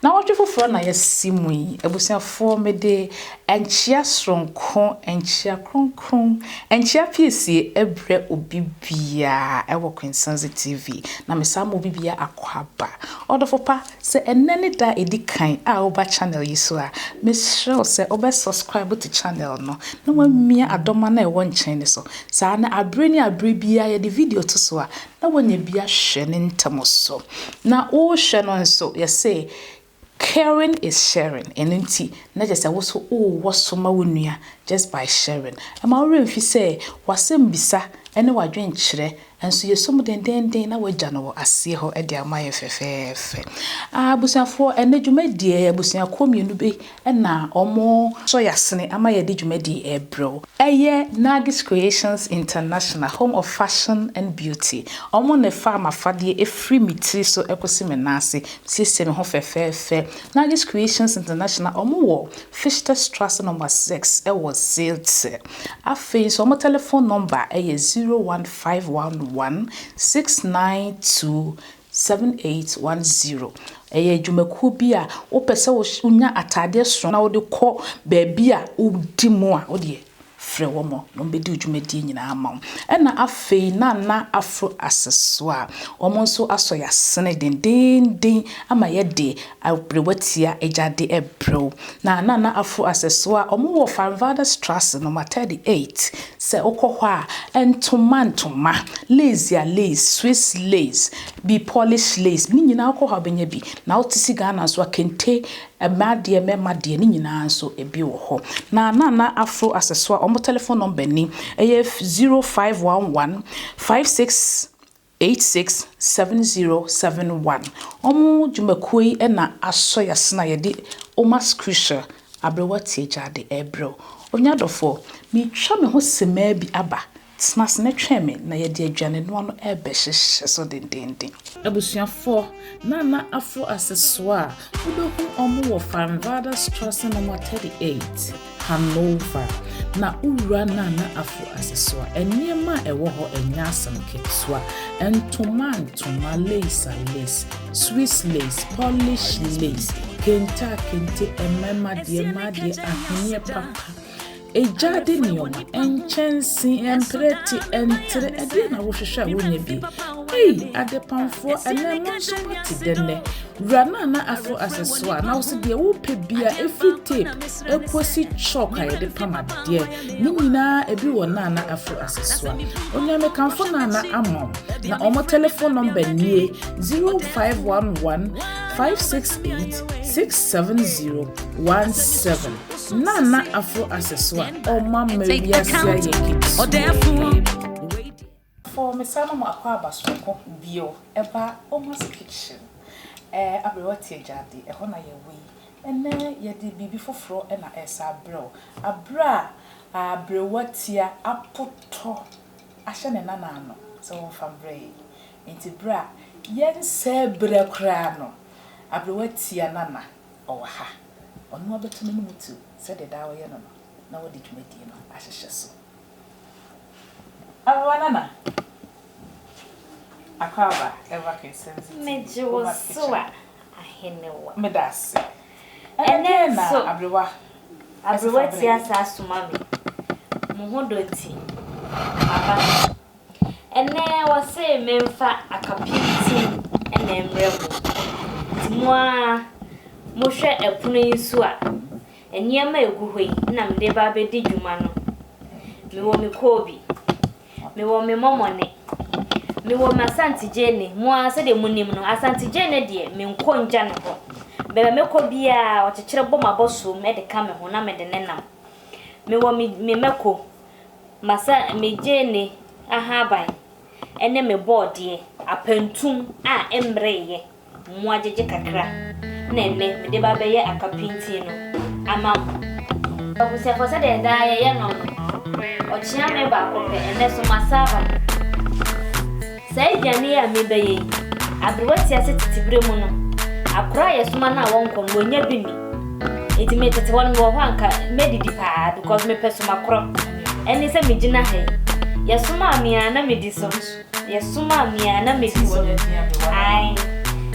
Na watwe foforo na yesimu yi ebusiafo mede enchia sronko enchia kronkron enchia piesie ebre obibia ewo Queensense TV na mesamo obibia akwaba odofopa se enene da edikan a oba channel yi so a mesrel se oba subscribe to channel no na wamia adoma na ewo nchen ne so sa na abre ni abre bia ye de video to so a na wonya bia hwe ne ntamoso na o hwe no nso ye say caring is sharing and na just also wasoma wonua just by sharing ama remfi say wasem bisa ene wadwen kire enso yesom denden na wagya no ase ho e de amaye fefefe abusiafo ene dwumadie abusia komienu be na omo so yasene amaye de dwumadie ebro eye Nagis Creations International, home of fashion and beauty. Omo ne farm afade e free mitri so ekosi menase system ho fefefe. Nagis Creations International omo wo Fichterstrasse number 6 e was sales. Afi so omo telephone number e 01511 692 7810. Eye dwumaku bi a wo pese wo nya atade so na wo de kɔ baabi a wo di mu a wo de frɛ wo mo no be di dwumadi nyina ama na afei na afro accessoire omo nso aso ya sene den ama ye de abrewatia ejade ebrew na afro accessoire omo wo Fichterstrasse number 38 se okɔ hɔ a entoma lace Swiss lace be Polish lace ni nyina okɔ hɔ benya bi na otisi Ghana so akente emade memade ni nyina nso ebi wo hɔ na afro accessoire omo telephone number ni 0511 56867071 omo dwumakui na aso yasena ye de omas crucial abrewati jade ebro onyadofo mi twa me ho sema bi aba snas na tweme na ye de adwane no no ebe hyehye so dendenden abusuafo na afro accessoire udohu omo wo Fichterstrasse number 38 Hanover na ura na afro accessoire eniema ewo ho enya asem ketwa entoma lace Swiss lace Polish lace kente ememade ahnye papa ejade nioma enchensi empreti entre ade na wo hwehwe wonya bi adepanfo enemo so pati denne rana na afro accessoire na wo se de wo pe bia every tape ekosi chalk ayede pamade ni nyina ebi wo na afro accessoire onya me kanfo na amom na omo telephone number nie 0511 568 67017 na afro accessoire o mama ya sia yeki for me sana mo akwa abasoko bio eba almost kitchen abrewati jade e ho na ye wi ene ye de bibi foforo na esa abra abrewati apoto ahye ne nana no so won fambre enti bra yen se bre kra no abrewati nana o ha onu abetumi no mutu se de dawo ye no na wo de dwumadi no ahyehye so awana akaba eva Queensense meje wo so a ahenewa medase ene na abrewa ti asa suma me mo hodoti aba ene wo se memfa akapiti ene mremo timwa mo hwe epono yisu a eniema eguhoi na mde ba be di dwuma no me wo me kobi me wo me momone me wo masanti jene mo asa de munim no asanti jene de me nkonja ne ho bebe me kobi a o chekere bo maboso me de ka me ho na me de nenam me wo me meko masa me jene ahaban ene me board apantum a emreye mo ajeje kakra na ene me de ba be ye akapinti no amam obusia for say de da ye no o chia me ba ko pe ene so masaba sai jani ya me be ye abrewati asetitibre mu no akura ye suma na wonko wonya bini enti me tete won wo hanka medidi pa because me pesuma kro ene se me gina he ye suma mi ana me di so ye suma mi ana me di so ai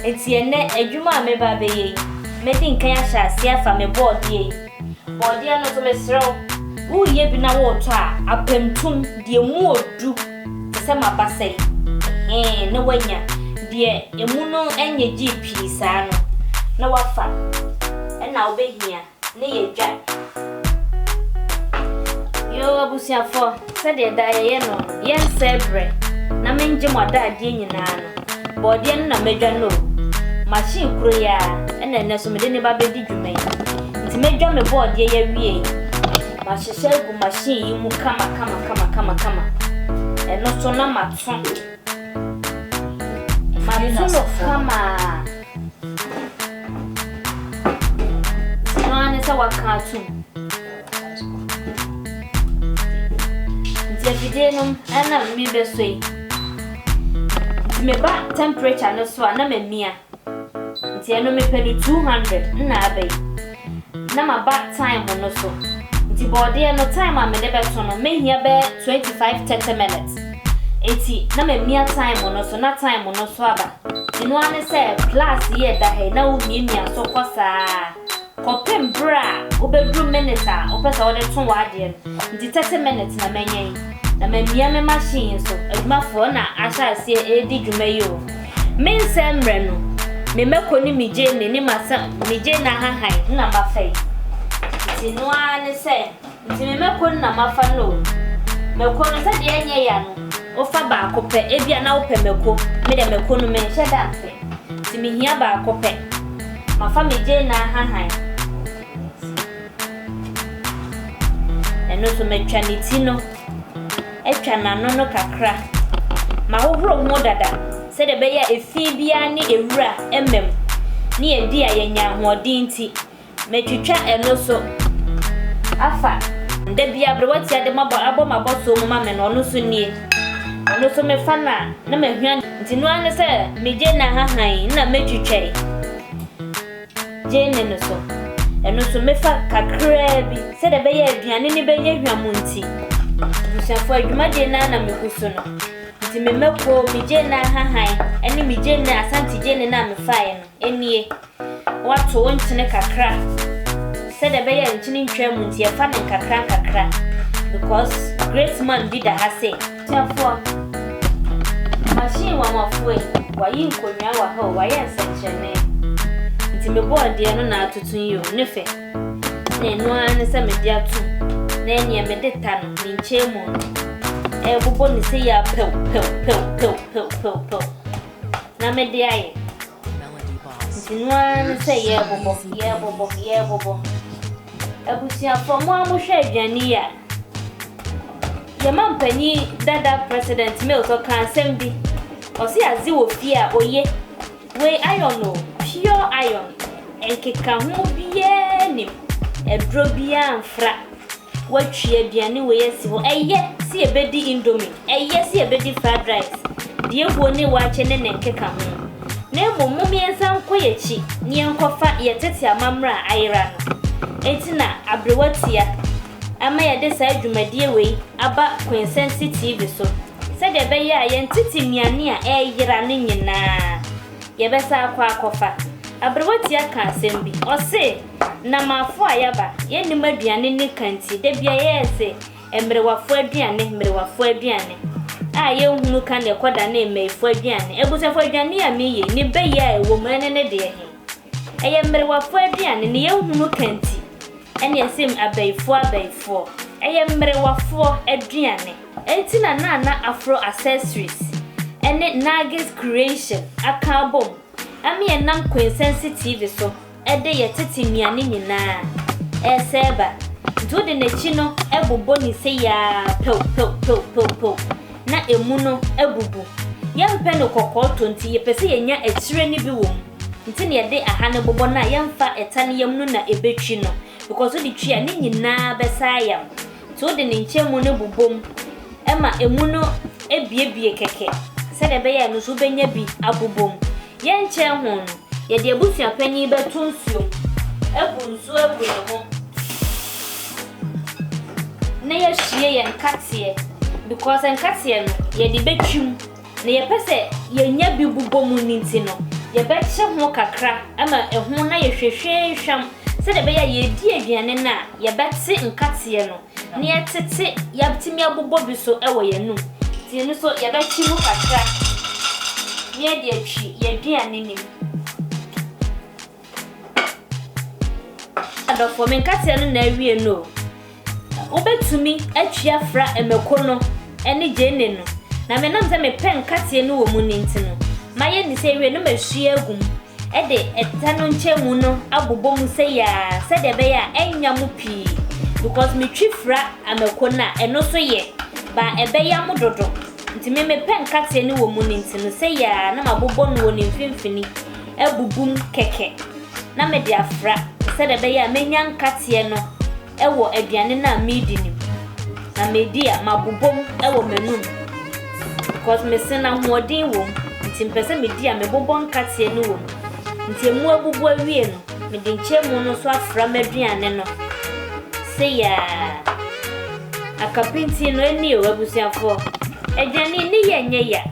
enti ene adwuma me ba be ye Medin kan ya sha ase afa me board ye. Board ye no so me srew. Wo ye bi na wo to a apemtum de mu odu. Se ma basai. Ne wanya de emu no enye GP saa no. Na wafa. Na obehia ne ye dwa. Yo abusiafo, se de da ye no. Yen sebre. Na menje moda ade nyina no. Board ye na medwa no. Machine kuro ya ene so mede ne ba bedi dwumai nti medwa me board ye ya wie ma hyehyɛ gu machine yi mu kama eno so na mato no kama no ane sa waka atum nti afide no ana mi besoi nti me ba temperature no so na mamia nti eno me penu 200 na abai na ma back time no so nti body no time a me de beto no me hia be 25-30 minutes eti na me mia time no so na time no so aba eno ane say class ye da he na wo mia so kosa kopem bra obedru minute a opesa wo de ton wa de nti 30 minutes na menyen na me mia me machine so adwumafo na asha ase edi dwumayo me nsemre no me meko ni mije ni masa mije na hanhan na mafai ti no ane se ti me meko na mafa no meko no se de enye ya no o fa ba akopɛ ebia na wo pɛ meko me de meko no me hye da mfe ti me hia ba akopɛ mafa mije na hanhan eno so metwa ni ti no etwa na no kakra ma hohoro mo dada se de be ya efi bia ni ewura emem ni edi a yenya hoɔden nti metwitwa eno so afa nde bia brewati ade mabo so mo ma me no no so nie ono so me fa na mahua nti no ane se meje na hahan na metwitwa jene no so eno so me fa kakra bi se de be ya aduane ni be nya hwamu nti busiafo adwuma je na mekuso no nti me meko meje na hahan ene meje na asanti jene na me fae no enie wato wontene kakra se de be ya nchini ntwam nti e fa ne kakra because great man did a hase therefore machine wa mafue wa yi nkonwa wa ha wa ya nsenchene nti me board ye no na atutun yo ne fe na enu an se me dia tu na enie me de ta no ni nchemu e bobo ni se ya pew na me dia ye nti nu an se ye bobo abusia fomo amuhwe adwani ya Yamampani dada president me so kan sembi osi azi wo fia oye we iron no pure iron enkeka ho bie nim edro bia amfra watwe aduane we yesi ho eye si ebedi indomie eye si ebedi fried rice die ho ne wache ne nenkeka ho na emomum yensan koyechi ne enkofa yetete amamra ayira no etina abrewatia ama ya de sa adwumadie we aba Queensense TV so se de be ya ye ntiti miane a eyira ne nyina ye be sa akofa abrewati aka asembi ose na mafo ayaba ye ni maduane ne kanti de bia ye se emrewafo aduane a ye hunu kan de koda na emefo aduane ebusafo aduane ya meye ni be ya ewo mane ne de he eye emrewafo aduane ne ye hunu kanti ene yasim abaifo eye mrewafo aduane entina na afro accessories ene Nuggets creation akabom ami enam Queensense TV so ede yetete miane nyina eseba dude na chi no ebobo ni se ya pew na emu no ebubu yempe no kokoto nti yepese yenya akire ni bi wom nti ne yede aha ne bobo na yemfa etane yem no na ebetwi no because the tree ni nyina besaya so de ne nchemu ne bubom ema emu no ebiebie keke se de be ya no so benya bi abubom ye nche ho no ye de ebusia panyi beto nsuo ebunsu ebu ne ho na ye hie ye nkatie because nkatie no ye de betwum na ye pese ye nya bi bubom ni nti no ye betche ho kakra ama eho na ye hwehwe hwam se de be ya ye di aduane na ye betse nkate no na ye tete ya bitimi abobbo bi so ewo ye num ti no so ye betche mu kakra ye de atwi ye aduane nim adofo me nkate no na awie no obetumi atwi afra emeko no ene jene no na me nam se me pen nkate no wo mu nintino maye ni se wie no mahwie agum ede etano nchemu no abobbo mu se ya se de be ya enya mu pi because me twifra ameko na eno so ye ba ebe ya mu dodo nti me pen nkate no wo mu nintino se ya na mabobbo no wo nimfimfini abubum keke na me de afra se de be ya menya nkate no ewo aduane na medi nim na media mabobom ewo menum because me se na hoodin wo nti mpese media mebobbo nkate no wo nti emu abubu awie no me de nchemu no so afra maduane no se ya akapinti no eni o abusiafo aduane ni yenye ya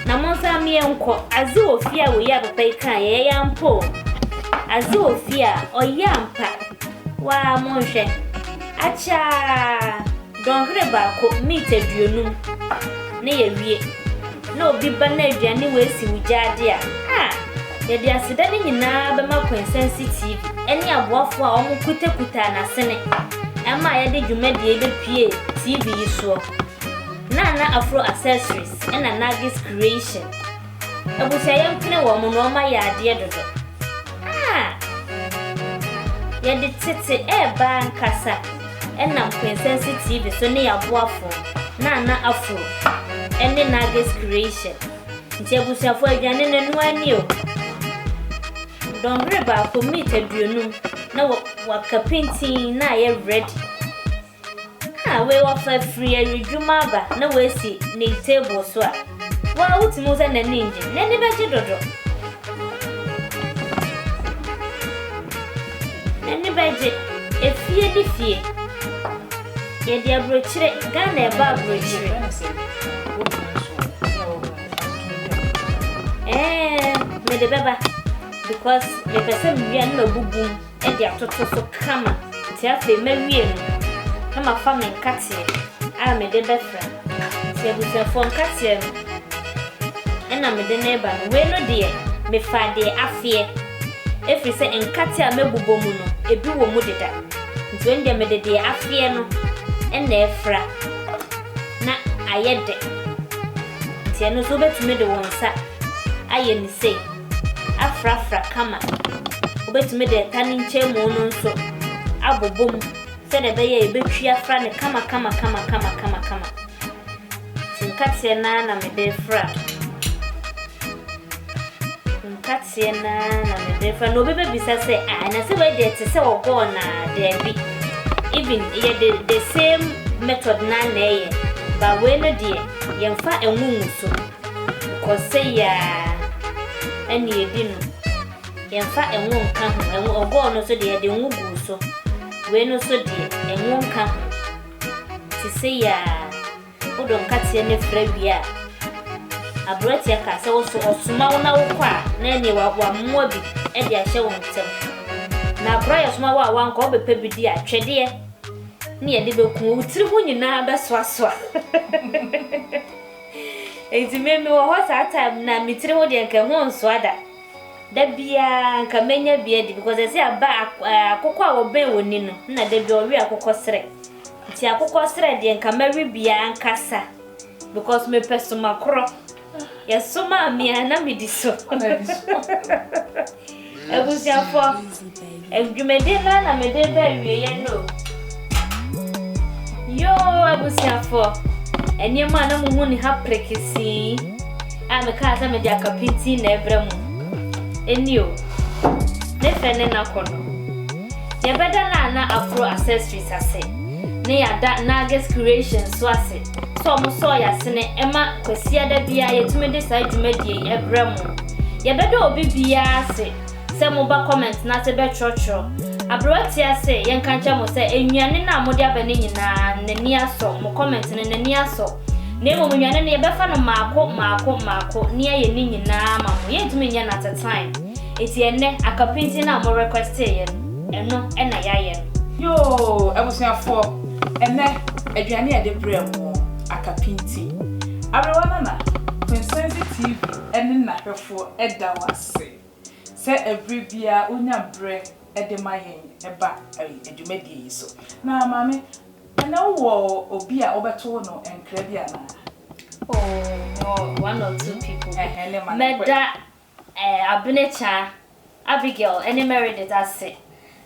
na monsa me enko azi ofia wo ya papa kan ye ya mpo azi ofia oyampa wa monhwe acha don reba ko meet aduonum na ye wie na obi ba na aduane we si wujade a ye dia asida ni nyina be ma sensitive eni aboafo a omo kutekuta na sene ama ye de dwumade be pie TV so na Afro Accessories na Nagis Creation abusia ye mpene wo mo no ma ya ade dodo ye de tete ba nkasa enam sensitive so ne yaboafo na Afro ene Nagis Creation nti abusiafo aduane nanu ani o don reba ko meet aduonum na wakapinti na ye ready we offer free adwuma ba na we si ne table so a wa utimu za na ninje na ne beje dodo na ne beje efie di fie ye dia brochire Ghana e ba brochire me de beba because the person we no bubum e dia toto so kama ti afa me wie no kama fam nkate a me de befra se busa fo nkate ena me de neba no we no de me fa de afie efri se nkate a mebubomu no ebi wo mu deda nti ende me de afie no ena efra na ayede ti eno so betumi de wonsa aye ni se afra kama obetumi de tani nchemu no nso abobom se de be ye betwi afra ne kama nkate na me de fra nkate na me de fra no bebe bisa se na se we de te se ogo na de bi even ye the same method na ye ba we no de ye mfa enwu so ko se ya eni edinu ye mfa enwu nka ho enwu ogo no so de enwu gu so we no so de enwu nka ho ti se ya odon katie ne fra bia abrati aka se wo so osuma wo na wo kwa na eni wa mmoa bi e de ahye wo ntem na abra ya suma wa nka obepe bi di atwede ne ye de beku utiri ho nyina be soasoa enti meme wo hosa time na mitiri ho de nka ho nso ada da bia nka menya bia di because ese aba akokọ a wo ben woni no na da bia owi akokọ sere nti akokọ sere de nka mawi bia nkasa because me pesoma kro ya soma mi ana mi diso ebusia fo edwumede na me de ba wie ye no yo ebusia fo eni ma na mu hu ni ha prekisi a me ka ta me de akapiti na ebremu eni o ne fene na kono ye beda na Afro Accessories ase ne ya da Nagis Creation so ase so mo so ya sene ema kwasia da bia ye tumede sa dwumadie ebremu ye beda obi bia ase se mo ba comment na se be chocho abroti ase ye nka ncha mo se ennuane na mo de aba ne nyina nani aso mo comment ne nani aso Name when you're never fan of Marco, near your nini na, ye to me at a time. It's your neck, a capintin, I'm more requested, and no, and I Yo, I was here for, and then Adriani at the Bremo, a capinti. Everyone, Queen TV, and then not her for Edda was say. Say every beer, unya bread at the mayen, a back, and you made ye so. Now, mammy, I know Obia Obertono and Crebiana. Oh, no, 1 or 2 people. Meda, Abinecha, Abigail, any married it as say.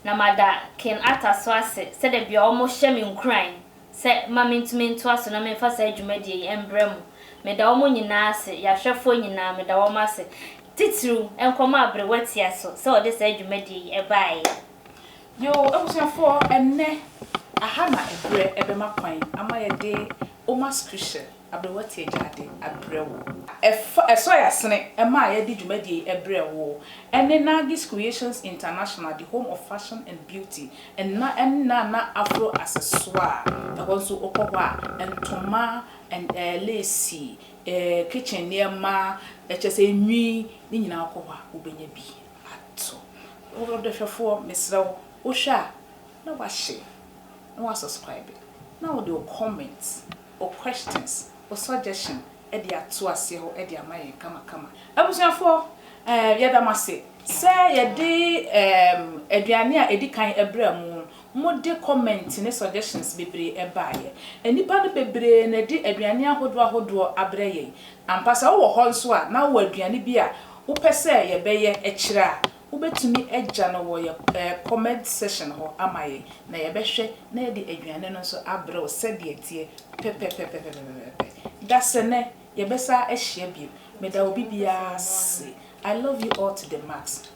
Na mada can ata so ase said they be almost shaming crying. Said mammy to me to us na me fa say dwumadi embrem. Me da omo nyina ase ya hwefo nyina me da omo ase. Titru enkoma abre wati aso. So this say dwumadi e bai. Yo, abusuafo enne aha na ebre ebema kwan ama ye de omas christian abrewati ejade abrewo eso ya sene ema ye de dwumadi ebrewo enne Nagis Creations International, the home of fashion and beauty, and na afro accessoire also okwa entoma and lacy kitchen niema echese nwi ni nyina okwa obenya bi ato wo de hwefo mesrewo wo hwa na wa share na wa subscribe na wo de comments or questions or suggestion e de ato ase ho e de amaye kama abusuafo yadamase say ye de aduane a edi kan ebra mu de comment ne suggestions bebre e baaye enipa no bebre na di aduane ahodo abreye ampasa wo ho nso a na wo aduane bi a wo pese ye beye e kira ubetumi eja no wo ye comment session ho amaye na ye behwe na ye de aduane no nso abre o se de tie pepe dasene ye besa ehia bi me da obi bia se I love you all to the max.